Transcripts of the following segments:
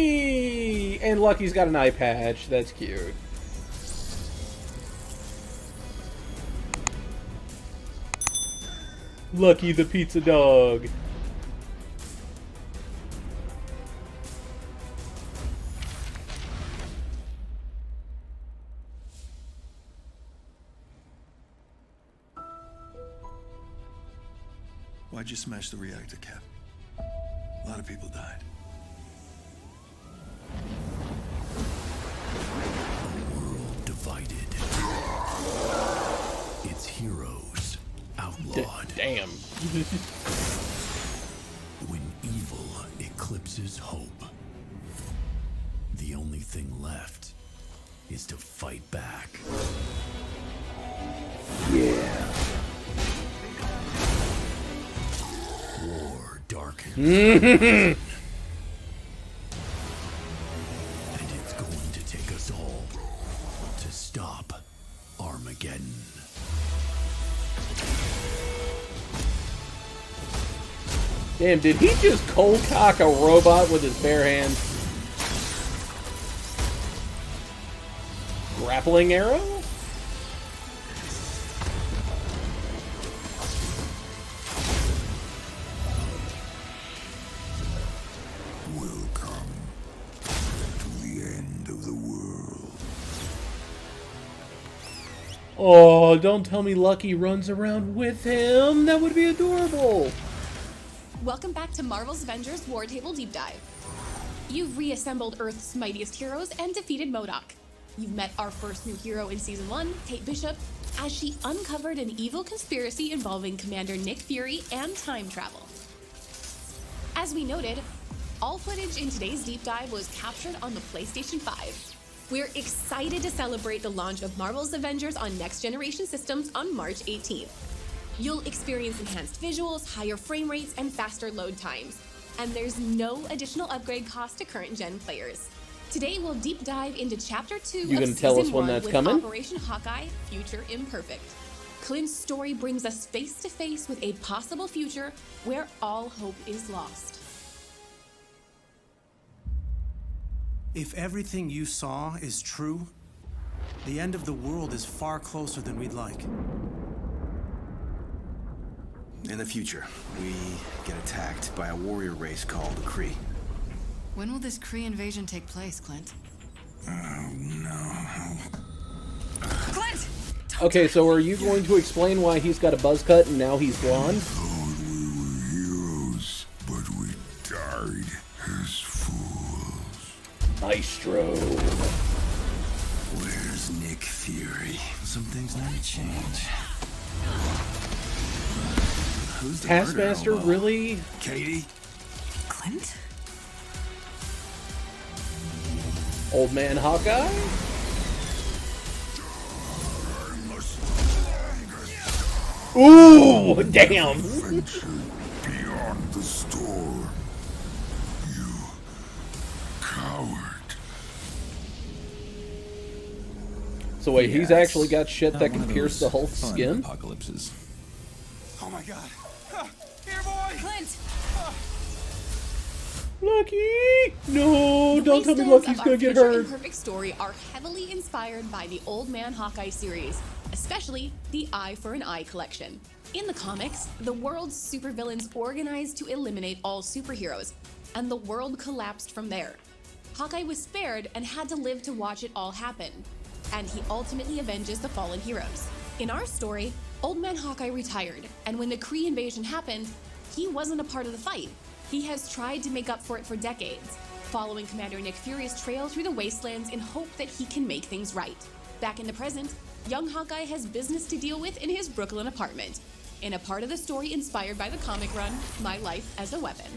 Lucky! And Lucky's got an eye patch. That's cute. Lucky the pizza dog. Why'd you smash the reactor, Cap? A lot of people died. A world divided. Its heroes outlawed. Damn. When evil eclipses hope, the only thing left is to fight back. Yeah. War darkens. And it's going to take us all to stop Armageddon. Damn, did he just cold cock a robot with his bare hands? Grappling arrow? Welcome to the end of the world. Oh, don't tell me Lucky runs around with him. That would be adorable. Welcome back to Marvel's Avengers War Table Deep Dive. You've reassembled Earth's mightiest heroes and defeated MODOK. You've met our first new hero in Season 1, Kate Bishop, as she uncovered an evil conspiracy involving Commander Nick Fury and time travel. As we noted, all footage in today's deep dive was captured on the PlayStation 5. We're excited to celebrate the launch of Marvel's Avengers on next-generation systems on March 18th. You'll experience enhanced visuals, higher frame rates, and faster load times. And there's no additional upgrade cost to current-gen players. Today, we'll deep dive into Chapter 2 You of gonna tell us Season when 1 that's with coming? Operation Hawkeye, Future Imperfect. Clint's story brings us face-to-face with a possible future where all hope is lost. If everything you saw is true, the end of the world is far closer than we'd like. In the future, we get attacked by a warrior race called the Kree. When will this Kree invasion take place, Clint? Oh, no. Clint! Okay, so are you going to explain why he's got a buzz cut and now he's blonde? Thought we were heroes, but we died as fools. Maestro. Where's Nick Fury? Some things never change. Who's the Taskmaster, murderer? really? Katie? Clint? Old Man Hawkeye? Ooh, damn. Ventured beyond the storm. You coward. So wait, he's actually got shit Not that one can of pierce the those whole fun skin? apocalypses. Oh my god. Here, boy! Clint! Lucky! No, don't tell me Wastelands Lucky's of gonna our get Future hurt. Imperfect story are heavily inspired by the Old Man Hawkeye series, especially the Eye for an Eye collection. In the comics, the world's supervillains organized to eliminate all superheroes, and the world collapsed from there. Hawkeye was spared and had to live to watch it all happen, and he ultimately avenges the fallen heroes. In our story, Old Man Hawkeye retired, and when the Kree invasion happened, he wasn't a part of the fight. He has tried to make up for it for decades, following Commander Nick Fury's trail through the wastelands in hope that he can make things right. Back in the present, young Hawkeye has business to deal with in his Brooklyn apartment. in a part of the story inspired by the comic run, My Life as a Weapon.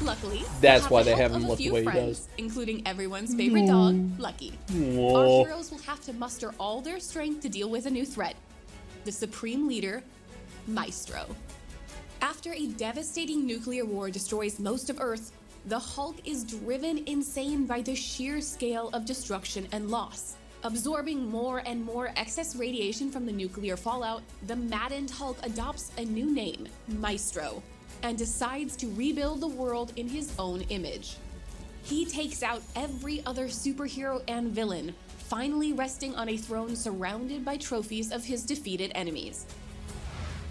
Luckily, That's we why the they help have him of a look the few way he friends, does. including everyone's favorite dog, Lucky. Aw. Our heroes will have to muster all their strength to deal with a new threat, the Supreme Leader, Maestro. After a devastating nuclear war destroys most of Earth, the Hulk is driven insane by the sheer scale of destruction and loss. Absorbing more and more excess radiation from the nuclear fallout, the maddened Hulk adopts a new name, Maestro, and decides to rebuild the world in his own image. He takes out every other superhero and villain, finally resting on a throne surrounded by trophies of his defeated enemies.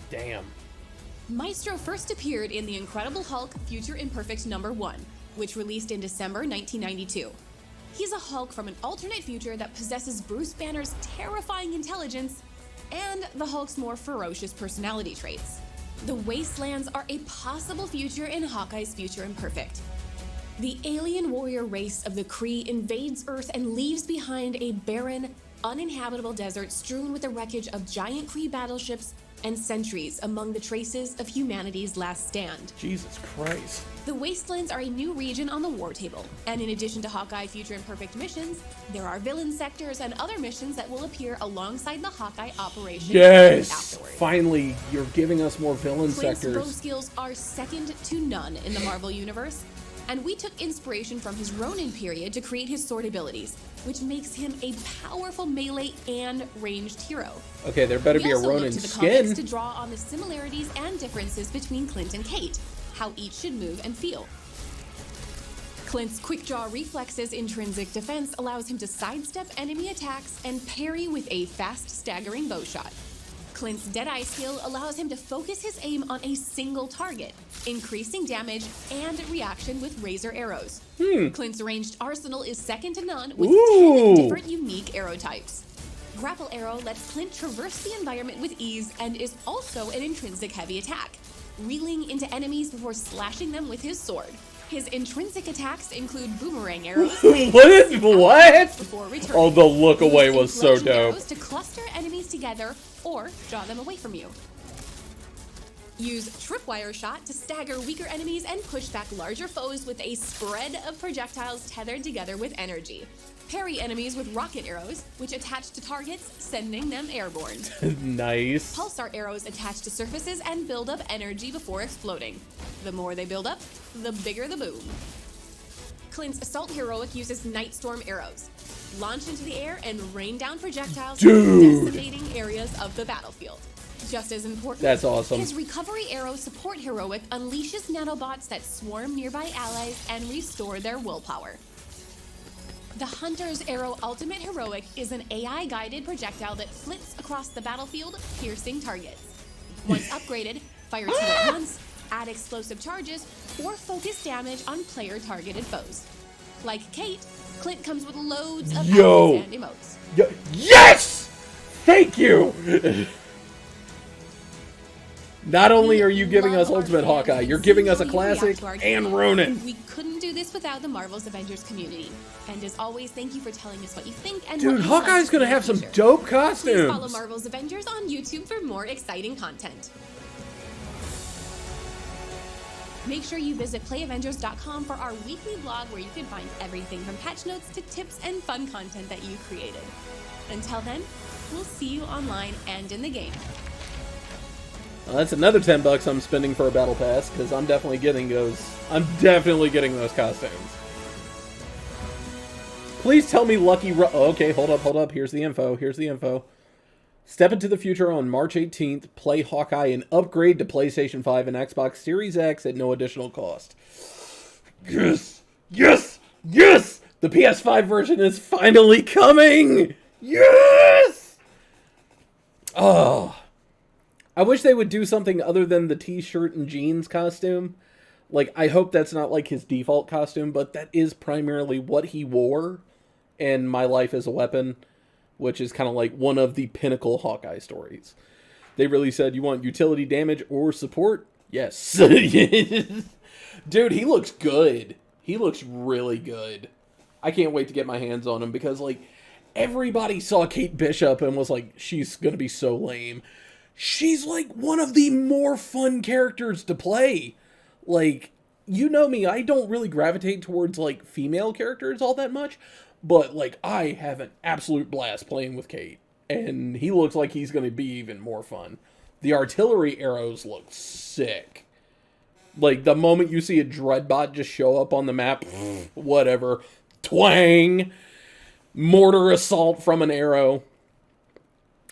Damn. Maestro first appeared in The Incredible Hulk Future Imperfect #1, which released in December 1992. He's a Hulk from an alternate future that possesses Bruce Banner's terrifying intelligence and the Hulk's more ferocious personality traits. The Wastelands are a possible future in Hawkeye's Future Imperfect. The alien warrior race of the Kree invades Earth and leaves behind a barren, uninhabitable desert strewn with the wreckage of giant Kree battleships and sentries among the traces of humanity's last stand. Jesus Christ. The Wastelands are a new region on the war table, and in addition to Hawkeye Future Imperfect missions, there are villain sectors and other missions that will appear alongside the Hawkeye operation Yes! afterward. Finally, you're giving us more villain Clint's bow sectors. skills are second to none in the Marvel Universe, and we took inspiration from his Ronin period to create his sword abilities, which makes him a powerful melee and ranged hero. Okay, there better We be a also Ronin looked to the comics skin. to draw on the similarities and differences between Clint and Kate, how each should move and feel. Clint's quick draw reflexes intrinsic defense allows him to sidestep enemy attacks and parry with a fast, staggering bow shot. Clint's Deadeye skill allows him to focus his aim on a single target, increasing damage and reaction with razor arrows. Clint's ranged arsenal is second to none with 10 different unique arrow types. Grapple Arrow lets Clint traverse the environment with ease and is also an intrinsic heavy attack, reeling into enemies before slashing them with his sword. His intrinsic attacks include boomerang arrows What? before returning. Oh, the look away Use was so implosion dope. arrows to cluster enemies together or draw them away from you. Use Tripwire Shot to stagger weaker enemies and push back larger foes with a spread of projectiles tethered together with energy. Parry enemies with rocket arrows, which attach to targets, sending them airborne. Nice. Pulsar arrows attach to surfaces and build up energy before exploding. The more they build up, the bigger the boom. Clint's Assault Heroic uses Night Storm arrows. Launch into the air and rain down projectiles, decimating areas of the battlefield. Just as important, That's awesome. his Recovery Arrow Support Heroic unleashes nanobots that swarm nearby allies and restore their willpower. The Hunter's Arrow Ultimate Heroic is an AI-guided projectile that flits across the battlefield, piercing targets. Once upgraded, fire two at once, add explosive charges, or focus damage on player-targeted foes. Like Kate, Clint comes with loads of Yo. abilities and emotes. Yes! Thank you! Not only are you giving us Ultimate Hawkeye, you're giving us a classic and Ronin. We couldn't do this without the Marvel's Avengers community. And as always, thank you for telling us what you think and Dude, what you Hawkeye's want gonna in the have some future. dope Please follow costumes. Marvel's Avengers on YouTube for more exciting content. Make sure you visit playavengers.com for our weekly blog where you can find everything from patch notes to tips and fun content that you created. Until then, we'll see you online and in the game. Well, that's another $10 I'm spending for a battle pass because I'm definitely getting those. I'm definitely getting those costumes. Please tell me Lucky. Okay, hold up. Here's the info. Step into the future on March 18th. Play Hawkeye and upgrade to PlayStation 5 and Xbox Series X at no additional cost. Yes! The PS5 version is finally coming! Yes! Oh. I wish they would do something other than the t-shirt and jeans costume. Like, I hope that's not like his default costume, but that is primarily what he wore in My Life as a Weapon, which is kind of like one of the pinnacle Hawkeye stories. They really said, you want utility, damage, or support? Yes. Dude, he looks good. He looks really good. I can't wait to get my hands on him because, like, everybody saw Kate Bishop and was like, she's going to be so lame. she's like one of the more fun characters to play. Like, you know me, I don't really gravitate towards like female characters all that much, but like I have an absolute blast playing with Kate, and he looks like he's going to be even more fun. The artillery arrows look sick. Like, the moment you see a Dreadbot just show up on the map, whatever, twang, mortar assault from an arrow.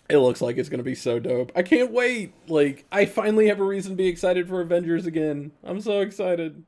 It looks like it's going to be so dope. I can't wait. Like, I finally have a reason to be excited for Avengers again. I'm so excited.